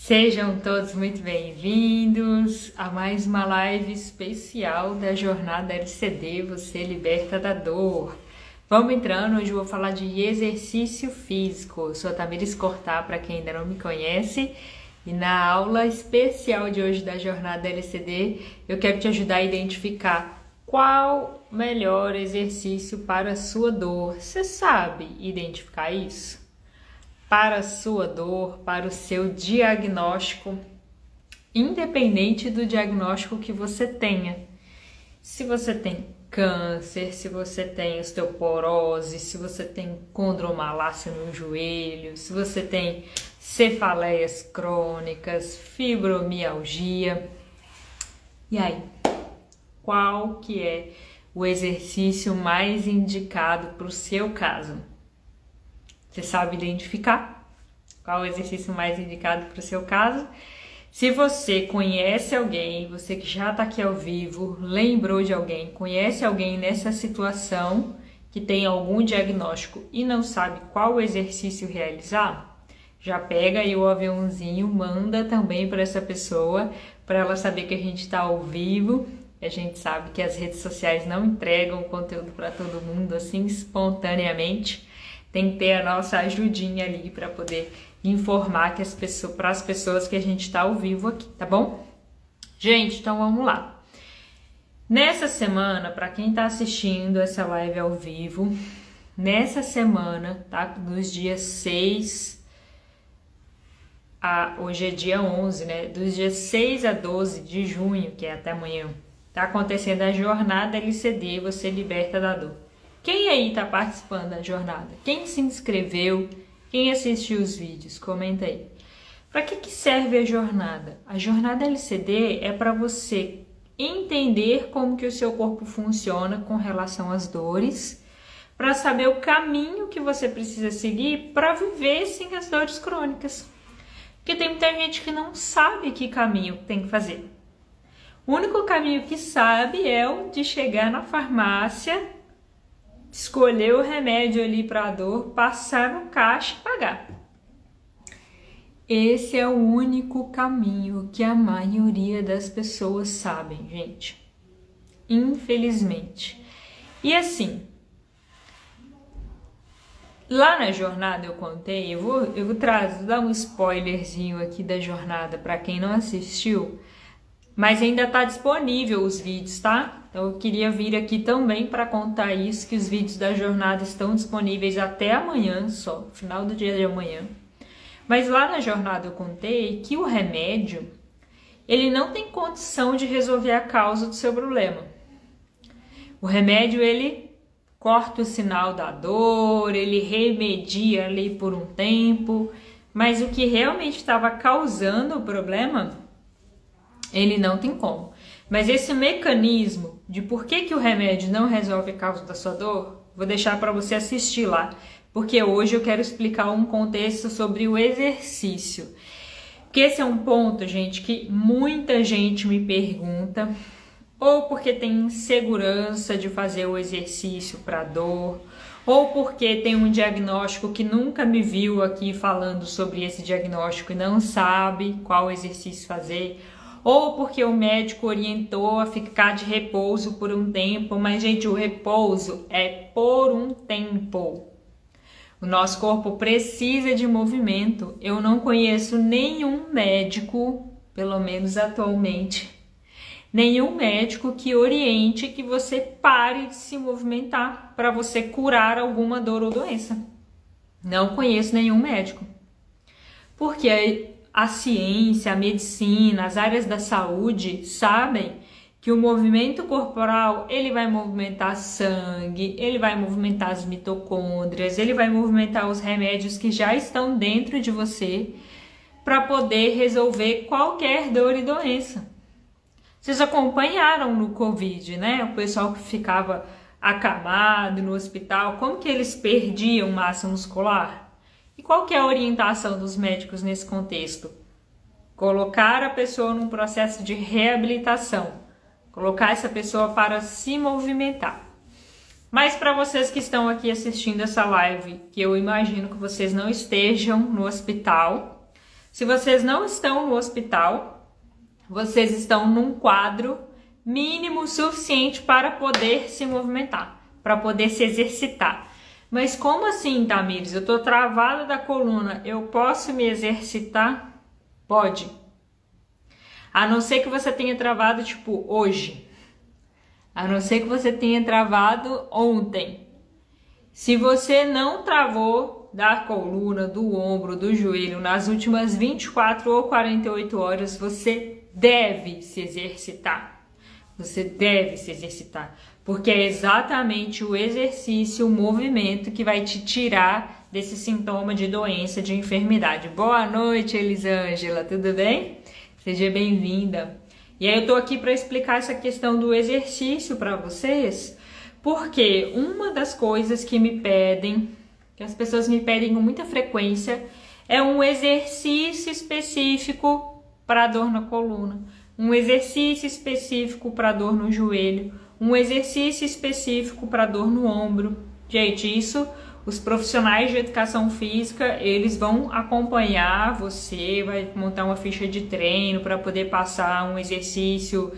Sejam todos muito bem-vindos a mais uma live especial da Jornada LCD, Você Liberta da Dor. Vamos entrando, hoje eu vou falar de exercício físico. Eu sou a Tamires Cortá, para quem ainda não me conhece, e na aula especial de hoje da Jornada LCD, eu quero te ajudar a identificar qual o melhor exercício para a sua dor. Você sabe identificar isso? Para a sua dor, para o seu diagnóstico, independente do diagnóstico que você tenha. Se você tem câncer, se você tem osteoporose, se você tem condromalácia no joelho, se você tem cefaleias crônicas, fibromialgia. E aí, qual que é o exercício mais indicado para o seu caso? Você sabe identificar qual o exercício mais indicado para o seu caso? Se você conhece alguém, você que já está aqui ao vivo, lembrou de alguém, conhece alguém nessa situação que tem algum diagnóstico e não sabe qual exercício realizar, já pega aí o aviãozinho, manda também para essa pessoa, para ela saber que a gente está ao vivo. A gente sabe que as redes sociais não entregam conteúdo para todo mundo assim espontaneamente. Tem que ter a nossa ajudinha ali para poder informar que para as pessoas que a gente está ao vivo aqui, tá bom? Gente, então vamos lá. Nessa semana, para quem está assistindo essa live ao vivo, nessa semana, tá? Dos dias 6 a... Hoje é dia 11, né? Dos dias 6 a 12 de junho, que é até amanhã, tá acontecendo a Jornada LCD, Você Liberta da Dor. Quem aí está participando da jornada? Quem se inscreveu? Quem assistiu os vídeos? Comenta aí. Para que serve a jornada? A jornada LCD é para você entender como que o seu corpo funciona com relação às dores, para saber o caminho que você precisa seguir para viver sem as dores crônicas. Porque tem muita gente que não sabe que caminho tem que fazer. O único caminho que sabe é o de chegar na farmácia, escolher o remédio ali para a dor, passar no caixa e pagar. Esse é o único caminho que a maioria das pessoas sabem, gente. Infelizmente. E assim, lá na jornada eu contei, eu vou dar um spoilerzinho aqui da jornada para quem não assistiu, mas ainda está disponível os vídeos, tá? Então eu queria vir aqui também para contar isso, que os vídeos da jornada estão disponíveis até amanhã só, final do dia de amanhã. Mas lá na jornada eu contei que o remédio, ele não tem condição de resolver a causa do seu problema. O remédio, ele corta o sinal da dor, ele remedia ali por um tempo, mas o que realmente estava causando o problema, ele não tem como. Mas esse mecanismo de por que o remédio não resolve a causa da sua dor, vou deixar para você assistir lá, porque hoje eu quero explicar um contexto sobre o exercício. Porque esse é um ponto, gente, que muita gente me pergunta, ou porque tem insegurança de fazer o exercício para dor, ou porque tem um diagnóstico que nunca me viu aqui falando sobre esse diagnóstico e não sabe qual exercício fazer, ou porque o médico orientou a ficar de repouso por um tempo, mas, gente, o repouso é por um tempo. O nosso corpo precisa de movimento. Eu não conheço nenhum médico, pelo menos atualmente, nenhum médico que oriente que você pare de se movimentar para você curar alguma dor ou doença. Não conheço nenhum médico. Porque a ciência, a medicina, as áreas da saúde sabem que o movimento corporal, ele vai movimentar sangue, ele vai movimentar as mitocôndrias, ele vai movimentar os remédios que já estão dentro de você para poder resolver qualquer dor e doença. Vocês acompanharam no Covid, né? O pessoal que ficava acamado no hospital, como que eles perdiam massa muscular? E qual que é a orientação dos médicos nesse contexto? Colocar a pessoa num processo de reabilitação. Colocar essa pessoa para se movimentar. Mas para vocês que estão aqui assistindo essa live, que eu imagino que vocês não estejam no hospital, Se vocês não estão no hospital, vocês estão num quadro mínimo suficiente para poder se movimentar, para poder se exercitar. Mas como assim, Tamires? Eu tô travada da coluna, eu posso me exercitar? Pode. A não ser que você tenha travado, tipo, hoje. A não ser que você tenha travado ontem. Se você não travou da coluna, do ombro, do joelho nas últimas 24 ou 48 horas, você deve se exercitar. Você deve se exercitar. Porque é exatamente o exercício, o movimento que vai te tirar desse sintoma de doença, de enfermidade. Boa noite, Elisângela, tudo bem? Seja bem-vinda. E aí eu tô aqui para explicar essa questão do exercício para vocês, porque uma das coisas que me pedem, que as pessoas me pedem com muita frequência, é um exercício específico para dor na coluna, um exercício específico para dor no joelho, um exercício específico para dor no ombro. Gente, isso os profissionais de educação física, eles vão acompanhar você, vai montar uma ficha de treino para poder passar um exercício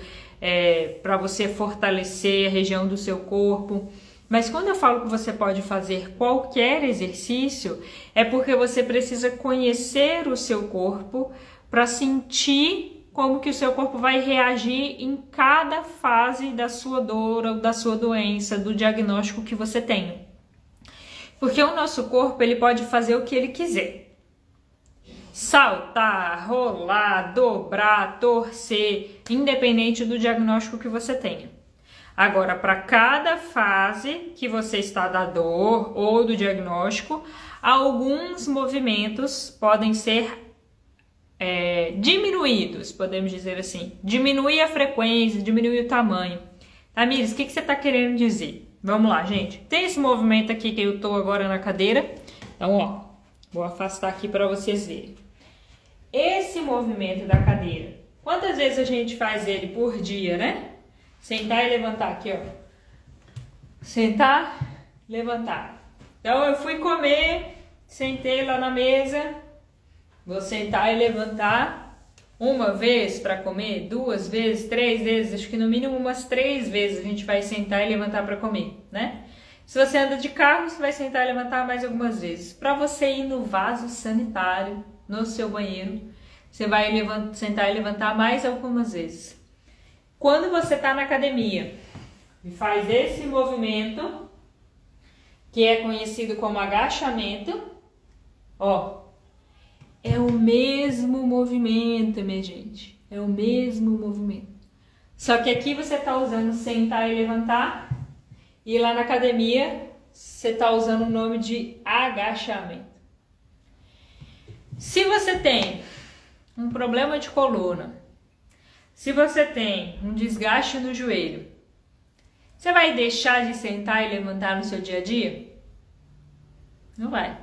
para você fortalecer a região do seu corpo. Mas quando eu falo que você pode fazer qualquer exercício, é porque você precisa conhecer o seu corpo para sentir como que o seu corpo vai reagir em cada fase da sua dor ou da sua doença, do diagnóstico que você tem. Porque o nosso corpo, ele pode fazer o que ele quiser. Saltar, rolar, dobrar, torcer, independente do diagnóstico que você tenha. Agora, para cada fase que você está da dor ou do diagnóstico, alguns movimentos podem ser diminuídos, podemos dizer assim. Diminuir a frequência, diminuir o tamanho. Tamires, o que você está querendo dizer? Vamos lá, gente. Tem esse movimento aqui que eu tô agora na cadeira. Então, ó, vou afastar aqui para vocês verem. Esse movimento da cadeira, quantas vezes a gente faz ele por dia, né? Sentar e levantar aqui, ó. Sentar, levantar. Então, eu fui comer, sentei lá na mesa. Vou sentar e levantar uma vez para comer, 2 vezes, 3 vezes, acho que no mínimo umas 3 vezes a gente vai sentar e levantar para comer, né? Se você anda de carro, você vai sentar e levantar mais algumas vezes. Para você ir no vaso sanitário, no seu banheiro, você vai sentar e levantar mais algumas vezes. Quando você está na academia e faz esse movimento, que é conhecido como agachamento, ó, é o mesmo movimento, minha gente. É o mesmo movimento. Só que aqui você está usando sentar e levantar. E lá na academia você está usando o nome de agachamento. Se você tem um problema de coluna, se você tem um desgaste no joelho, você vai deixar de sentar e levantar no seu dia a dia? Não vai.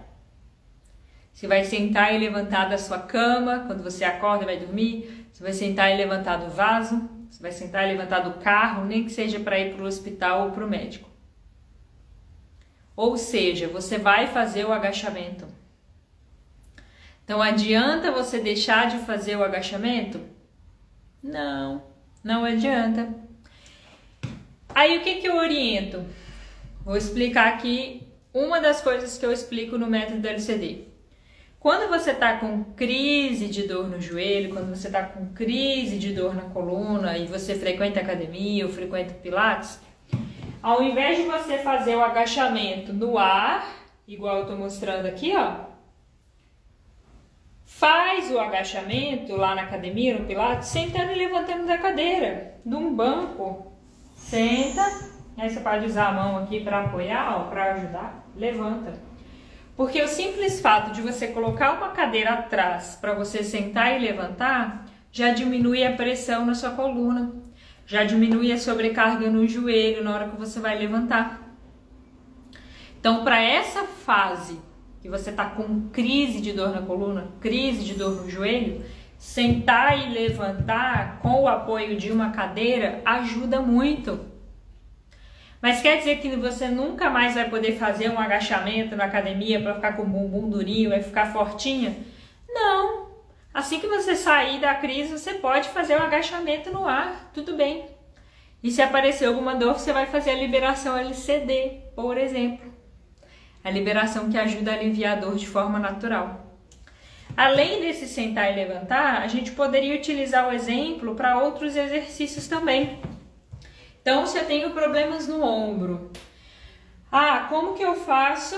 Você vai sentar e levantar da sua cama, quando você acorda e vai dormir. Você vai sentar e levantar do vaso. Você vai sentar e levantar do carro, nem que seja para ir para o hospital ou para o médico. Ou seja, você vai fazer o agachamento. Então, adianta você deixar de fazer o agachamento? Não, não adianta. Aí, o que eu oriento? Vou explicar aqui uma das coisas que eu explico no método da LCD. Quando você está com crise de dor no joelho, quando você está com crise de dor na coluna e você frequenta academia ou frequenta pilates, ao invés de você fazer o agachamento no ar, igual eu estou mostrando aqui, ó, faz o agachamento lá na academia, no pilates, sentando e levantando da cadeira, de um banco. Senta, aí você pode usar a mão aqui para apoiar, ó, para ajudar, levanta. Porque o simples fato de você colocar uma cadeira atrás para você sentar e levantar, já diminui a pressão na sua coluna, já diminui a sobrecarga no joelho na hora que você vai levantar. Então, para essa fase que você está com crise de dor na coluna, crise de dor no joelho, sentar e levantar com o apoio de uma cadeira ajuda muito. Mas quer dizer que você nunca mais vai poder fazer um agachamento na academia para ficar com o bumbum durinho, vai ficar fortinha? Não, Assim que você sair da crise, você pode fazer o agachamento no ar, tudo bem. E se aparecer alguma dor, você vai fazer a liberação LCD, por exemplo. A liberação que ajuda a aliviar a dor de forma natural. Além desse sentar e levantar, a gente poderia utilizar o exemplo para outros exercícios também. Então, se eu tenho problemas no ombro, como que eu faço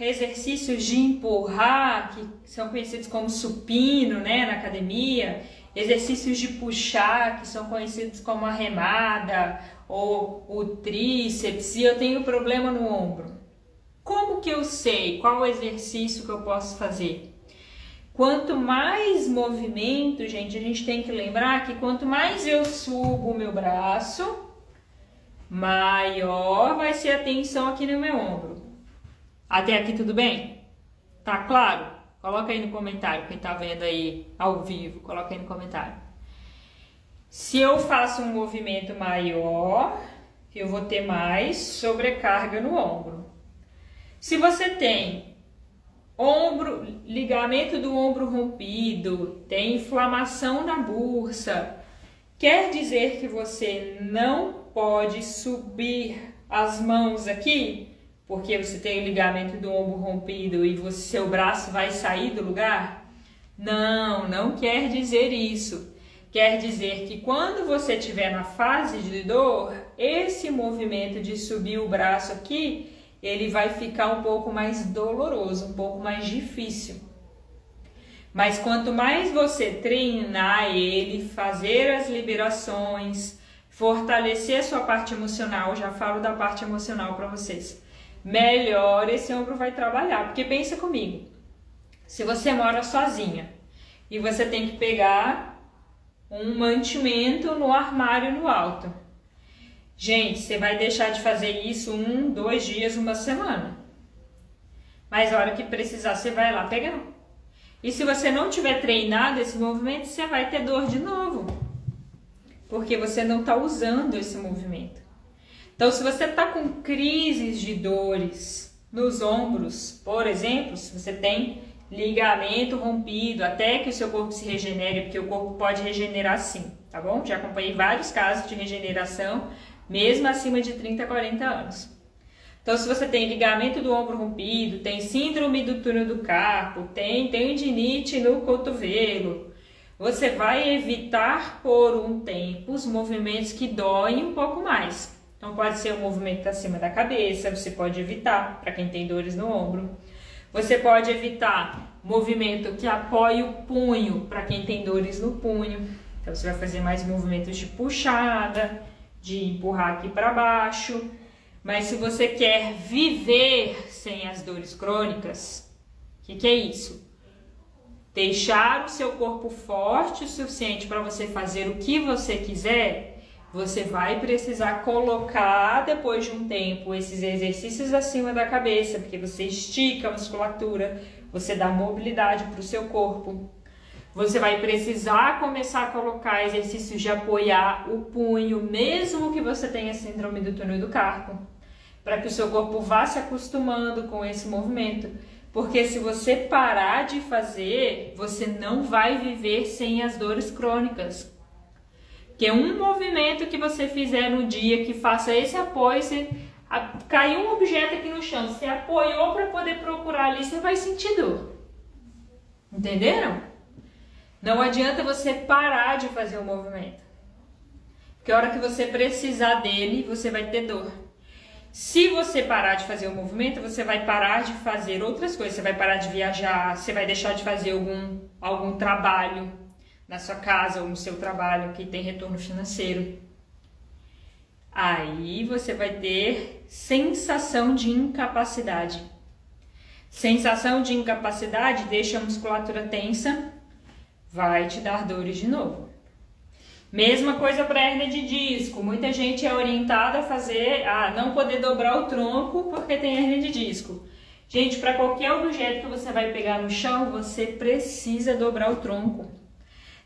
exercícios de empurrar, que são conhecidos como supino, né, na academia, exercícios de puxar, que são conhecidos como a remada ou o tríceps, se eu tenho problema no ombro. Como que eu sei qual exercício que eu posso fazer? Quanto mais movimento, gente, a gente tem que lembrar que quanto mais eu subo o meu braço, maior vai ser a tensão aqui no meu ombro. Até aqui tudo bem? Tá claro? Coloca aí no comentário, quem tá vendo aí ao vivo, coloca aí no comentário. Se eu faço um movimento maior, eu vou ter mais sobrecarga no ombro. Se você tem ligamento do ombro rompido, tem inflamação na bursa, quer dizer que você não pode subir as mãos aqui, porque você tem o ligamento do ombro rompido e seu braço vai sair do lugar? Não, não quer dizer isso. Quer dizer que quando você estiver na fase de dor, esse movimento de subir o braço aqui, ele vai ficar um pouco mais doloroso, um pouco mais difícil. Mas quanto mais você treinar ele, fazer as liberações, fortalecer a sua parte emocional, já falo da parte emocional para vocês, melhor esse ombro vai trabalhar. Porque pensa comigo, se você mora sozinha e você tem que pegar um mantimento no armário no alto, gente, você vai deixar de fazer isso 1, 2 dias, uma semana. Mas a hora que precisar, você vai lá pegar. E se você não tiver treinado esse movimento, você vai ter dor de novo. Porque você não está usando esse movimento. Então, se você está com crises de dores nos ombros, por exemplo, se você tem ligamento rompido, até que o seu corpo se regenere, porque o corpo pode regenerar sim, tá bom? Já acompanhei vários casos de regeneração, mesmo acima de 30, 40 anos. Então, se você tem ligamento do ombro rompido, tem síndrome do túnel do carpo, tem tendinite no cotovelo, você vai evitar por um tempo os movimentos que doem um pouco mais. Então, pode ser o movimento acima da cabeça, você pode evitar, para quem tem dores no ombro. Você pode evitar movimento que apoie o punho, para quem tem dores no punho. Então, você vai fazer mais movimentos de puxada, de empurrar aqui para baixo. Mas se você quer viver sem as dores crônicas, o que é isso? Deixar o seu corpo forte o suficiente para você fazer o que você quiser, você vai precisar colocar, depois de um tempo, esses exercícios acima da cabeça, porque você estica a musculatura, você dá mobilidade para o seu corpo. Você vai precisar começar a colocar exercícios de apoiar o punho, mesmo que você tenha síndrome do túnel do carpo, para que o seu corpo vá se acostumando com esse movimento. Porque se você parar de fazer, você não vai viver sem as dores crônicas. Porque um movimento que você fizer no dia que faça esse apoio, caiu um objeto aqui no chão, você apoiou para poder procurar ali, você vai sentir dor. Entenderam? Não adianta você parar de fazer o movimento. Porque a hora que você precisar dele, você vai ter dor. Se você parar de fazer o movimento, você vai parar de fazer outras coisas. Você vai parar de viajar, você vai deixar de fazer algum trabalho na sua casa ou no seu trabalho que tem retorno financeiro. Aí você vai ter sensação de incapacidade. Sensação de incapacidade deixa a musculatura tensa, vai te dar dores de novo. Mesma coisa para hernia de disco. Muita gente é orientada a não poder dobrar o tronco porque tem hernia de disco. Gente, para qualquer objeto que você vai pegar no chão, você precisa dobrar o tronco.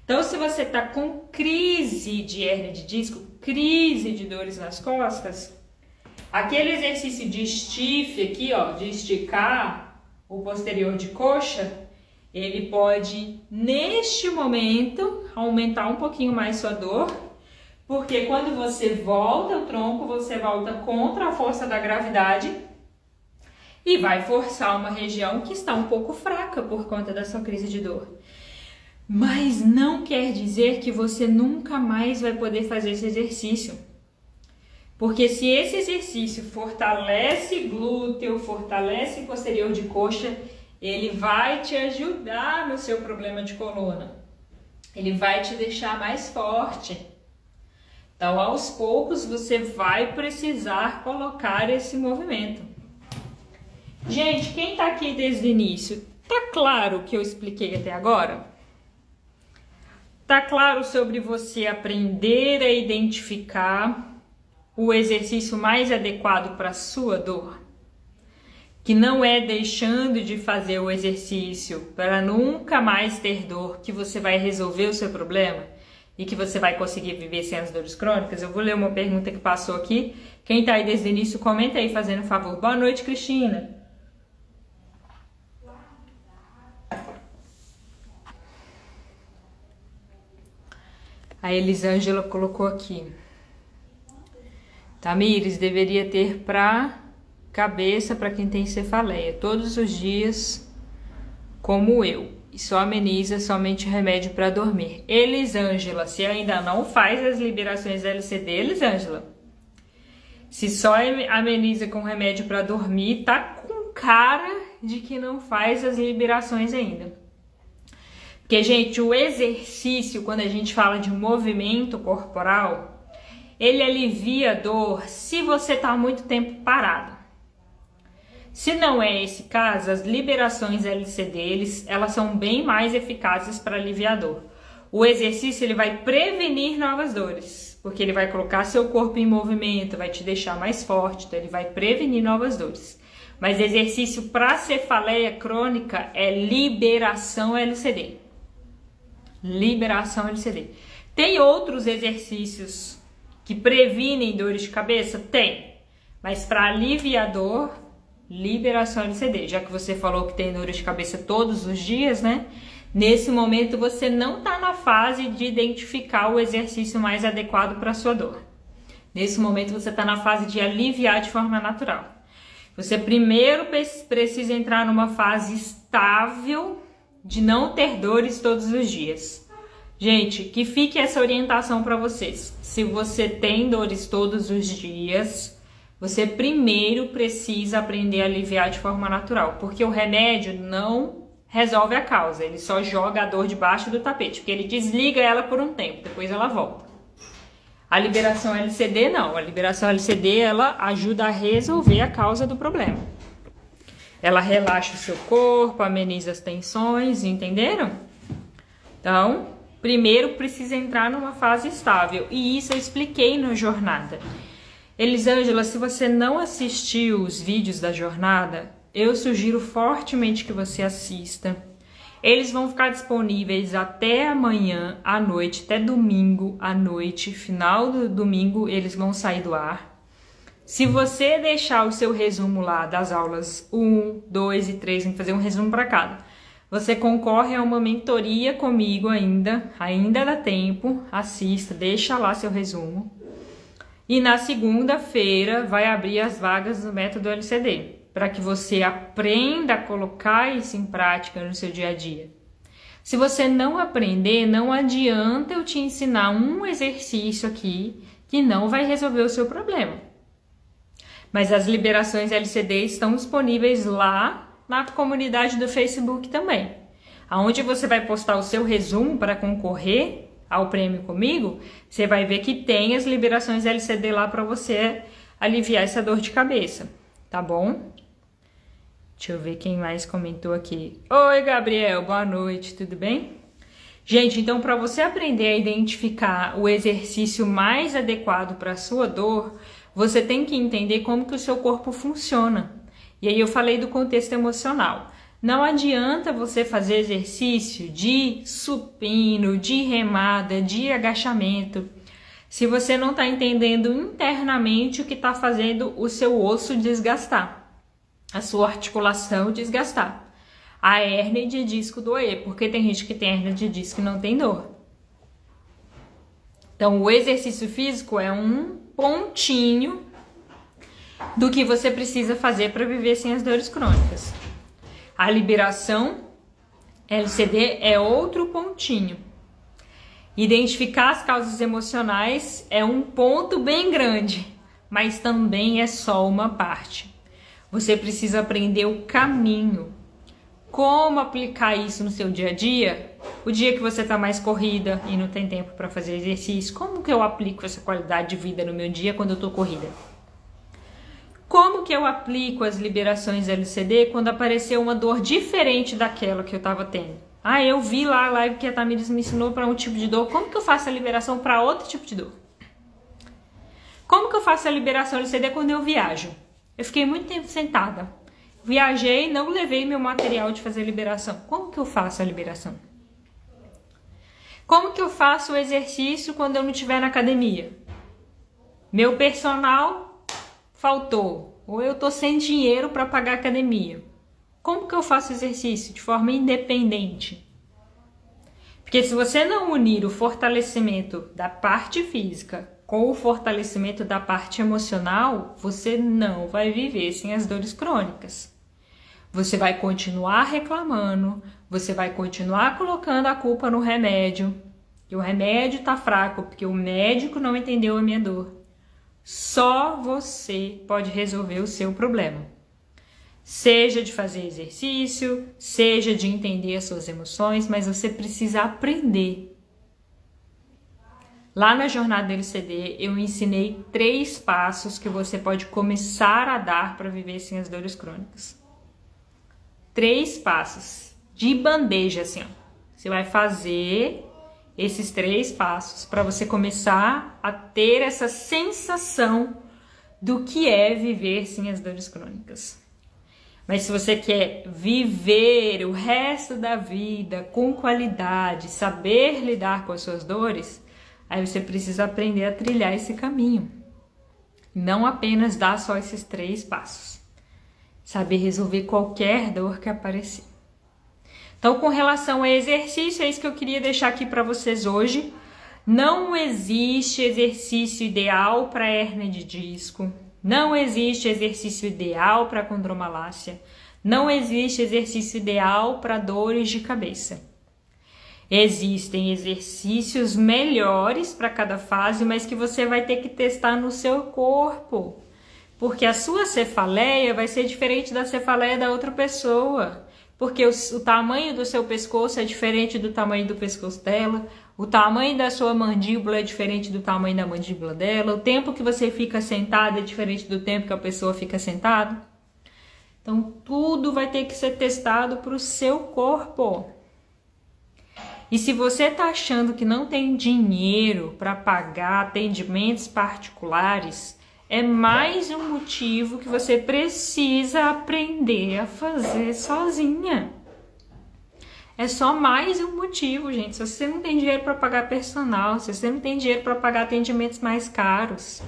Então, se você está com crise de hernia de disco, crise de dores nas costas, aquele exercício de stiff aqui, ó, de esticar o posterior de coxa, ele pode, neste momento, aumentar um pouquinho mais sua dor, porque quando você volta o tronco, você volta contra a força da gravidade e vai forçar uma região que está um pouco fraca por conta da sua crise de dor. Mas não quer dizer que você nunca mais vai poder fazer esse exercício. Porque se esse exercício fortalece glúteo, fortalece posterior de coxa, ele vai te ajudar no seu problema de coluna. Ele vai te deixar mais forte. Então, aos poucos, você vai precisar colocar esse movimento. Gente, quem tá aqui desde o início, tá claro o que eu expliquei até agora? Tá claro sobre você aprender a identificar o exercício mais adequado para a sua dor? Que não é deixando de fazer o exercício para nunca mais ter dor que você vai resolver o seu problema e que você vai conseguir viver sem as dores crônicas? Eu vou ler uma pergunta que passou aqui. Quem tá aí desde o início, comenta aí fazendo um favor. Boa noite, Cristina. A Elisângela colocou aqui. Tamires, deveria ter para cabeça para quem tem cefaleia todos os dias, como eu. E só ameniza somente remédio para dormir. Elisângela, se ainda não faz as liberações LCD, Elisângela, se só ameniza com remédio para dormir, tá com cara de que não faz as liberações ainda. Porque, gente, o exercício, quando a gente fala de movimento corporal, ele alivia a dor se você tá muito tempo parado. Se não é esse caso, as liberações LCD, elas são bem mais eficazes para aliviar a dor. O exercício ele vai prevenir novas dores, porque ele vai colocar seu corpo em movimento, vai te deixar mais forte, então ele vai prevenir novas dores. Mas exercício para cefaleia crônica é liberação LCD. Liberação LCD. Tem outros exercícios que previnem dores de cabeça? Tem. Mas para aliviar dor, liberação LCD. Já que você falou que tem dores de cabeça todos os dias, né? Nesse momento você não está na fase de identificar o exercício mais adequado para a sua dor. Nesse momento você está na fase de aliviar de forma natural. Você primeiro precisa entrar numa fase estável de não ter dores todos os dias. Gente, que fique essa orientação para vocês. Se você tem dores todos os dias, você primeiro precisa aprender a aliviar de forma natural, porque o remédio não resolve a causa, ele só joga a dor debaixo do tapete, porque ele desliga ela por um tempo, depois ela volta. A liberação LCD não, a liberação LCD ela ajuda a resolver a causa do problema. Ela relaxa o seu corpo, ameniza as tensões, entenderam? Então, primeiro precisa entrar numa fase estável, e isso eu expliquei na jornada. Elisângela, se você não assistiu os vídeos da jornada, eu sugiro fortemente que você assista. Eles vão ficar disponíveis até amanhã à noite, até domingo à noite. Final do domingo eles vão sair do ar. Se você deixar o seu resumo lá das aulas 1, 2 e 3, tem que fazer um resumo para cada. Você concorre a uma mentoria comigo ainda dá tempo, assista, deixa lá seu resumo. E na segunda-feira vai abrir as vagas do método LCD, para que você aprenda a colocar isso em prática no seu dia a dia. Se você não aprender, não adianta eu te ensinar um exercício aqui que não vai resolver o seu problema. Mas as liberações LCD estão disponíveis lá na comunidade do Facebook também. Aonde você vai postar o seu resumo para concorrer ao prêmio comigo, você vai ver que tem as liberações LCD lá para você aliviar essa dor de cabeça, tá bom? Deixa eu ver quem mais comentou aqui. Oi, Gabriel, boa noite, tudo bem? Gente, então para você aprender a identificar o exercício mais adequado para a sua dor, você tem que entender como que o seu corpo funciona. E aí eu falei do contexto emocional. Não adianta você fazer exercício de supino, de remada, de agachamento, se você não está entendendo internamente o que está fazendo o seu osso desgastar, a sua articulação desgastar. a hérnia de disco doer, porque tem gente que tem hérnia de disco e não tem dor. Então, o exercício físico é um pontinho do que você precisa fazer para viver sem as dores crônicas. A liberação LCD é outro pontinho. Identificar as causas emocionais é um ponto bem grande, mas também é só uma parte. Você precisa aprender o caminho. Como aplicar isso no seu dia a dia? O dia que você está mais corrida e não tem tempo para fazer exercício, como que eu aplico essa qualidade de vida no meu dia quando eu estou corrida? Como que eu aplico as liberações LCD quando apareceu uma dor diferente daquela que eu estava tendo? Eu vi lá a live que a Tamires me ensinou para um tipo de dor. Como que eu faço a liberação para outro tipo de dor? Como que eu faço a liberação LCD quando eu viajo? Eu fiquei muito tempo sentada. Viajei, não levei meu material de fazer liberação. Como que eu faço a liberação? Como que eu faço o exercício quando eu não estiver na academia? Meu personal faltou, ou eu tô sem dinheiro para pagar a academia. Como que eu faço exercício de forma independente? Porque se você não unir o fortalecimento da parte física com o fortalecimento da parte emocional, você não vai viver sem as dores crônicas. Você vai continuar reclamando, você vai continuar colocando a culpa no remédio, e o remédio tá fraco porque o médico não entendeu a minha dor. Só você pode resolver o seu problema. Seja de fazer exercício, seja de entender as suas emoções, mas você precisa aprender. Lá na jornada LCD, eu ensinei 3 passos que você pode começar a dar para viver sem as dores crônicas. 3 passos, de bandeja assim, ó. Você vai fazer esses 3 passos para você começar a ter essa sensação do que é viver sem as dores crônicas. Mas se você quer viver o resto da vida com qualidade, saber lidar com as suas dores, aí você precisa aprender a trilhar esse caminho. Não apenas dar só esses 3 passos. Saber resolver qualquer dor que aparecer. Então, com relação a exercício, é isso que eu queria deixar aqui para vocês hoje. Não existe exercício ideal para hérnia de disco. Não existe exercício ideal para condromalácia. Não existe exercício ideal para dores de cabeça. Existem exercícios melhores para cada fase, mas que você vai ter que testar no seu corpo. Porque a sua cefaleia vai ser diferente da cefaleia da outra pessoa. Porque o tamanho do seu pescoço é diferente do tamanho do pescoço dela. O tamanho da sua mandíbula é diferente do tamanho da mandíbula dela. O tempo que você fica sentada é diferente do tempo que a pessoa fica sentada. Então, tudo vai ter que ser testado para o seu corpo. E se você está achando que não tem dinheiro para pagar atendimentos particulares, é mais um motivo que você precisa aprender a fazer sozinha. É só mais um motivo, gente. Se você não tem dinheiro para pagar personal, se você não tem dinheiro para pagar atendimentos mais caros,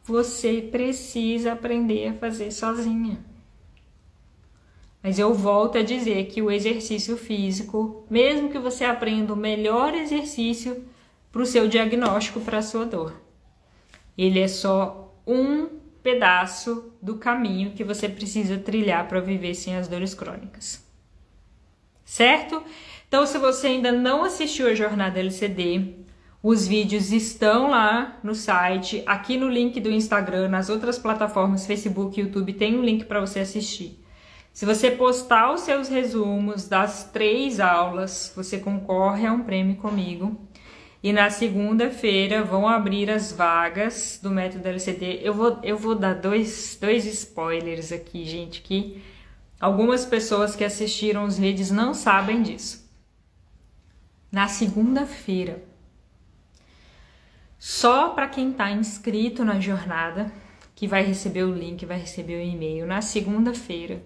você precisa aprender a fazer sozinha. Mas eu volto a dizer que o exercício físico, mesmo que você aprenda o melhor exercício para o seu diagnóstico, para a sua dor, ele é só um pedaço do caminho que você precisa trilhar para viver sem as dores crônicas. Certo? Então, se você ainda não assistiu a jornada LCD, os vídeos estão lá no site, aqui no link do Instagram, nas outras plataformas, Facebook e YouTube, tem um link para você assistir. Se você postar os seus resumos das 3 aulas, você concorre a um prêmio comigo. E na segunda-feira vão abrir as vagas do método LCD. Eu vou dar dois spoilers aqui, gente, que algumas pessoas que assistiram os vídeos não sabem disso. Na segunda-feira, só para quem está inscrito na jornada, que vai receber o link, vai receber o e-mail, na segunda-feira,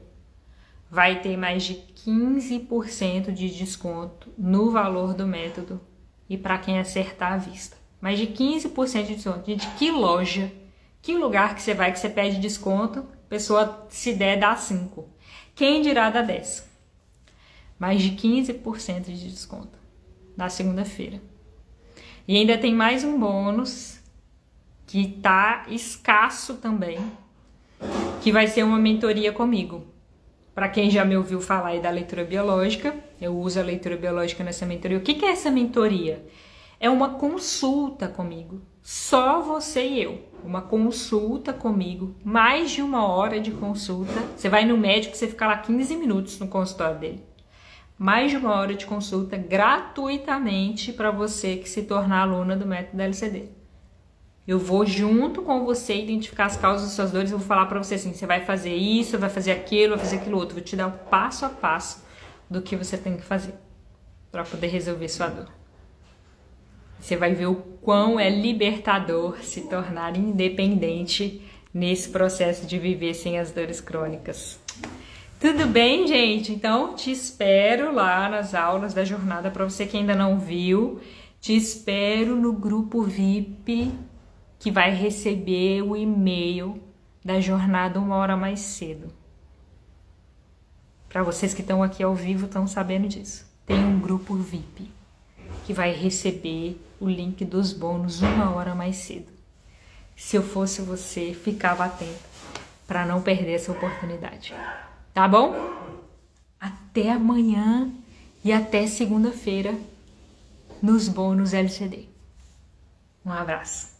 vai ter mais de 15% de desconto no valor do método e para quem acertar à vista. Mais de 15% de desconto. Gente, que loja, que lugar que você vai que você pede desconto, pessoa se der dá 5. Quem dirá dá 10. Mais de 15% de desconto na segunda-feira. E ainda tem mais um bônus que tá escasso também, que vai ser uma mentoria comigo. Para quem já me ouviu falar aí da leitura biológica, eu uso a leitura biológica nessa mentoria. O que é essa mentoria? É uma consulta comigo, só você e eu. Uma consulta comigo, mais de 1 hora de consulta. Você vai no médico, você fica lá 15 minutos no consultório dele. Mais de 1 hora de consulta gratuitamente para você que se tornar aluna do método LCD. Eu vou junto com você identificar as causas das suas dores. Eu vou falar para você assim, você vai fazer isso, vai fazer aquilo, vai fazer aquilo outro. Vou te dar o passo a passo do que você tem que fazer para poder resolver sua dor. Você vai ver o quão é libertador se tornar independente nesse processo de viver sem as dores crônicas. Tudo bem, gente? Então, te espero lá nas aulas da jornada. Para você que ainda não viu, te espero no grupo VIP, que vai receber o e-mail da jornada 1 hora mais cedo. Para vocês que estão aqui ao vivo, estão sabendo disso. Tem um grupo VIP que vai receber o link dos bônus 1 hora mais cedo. Se eu fosse você, ficava atento para não perder essa oportunidade. Tá bom? Até amanhã e até segunda-feira nos bônus LCD. Um abraço.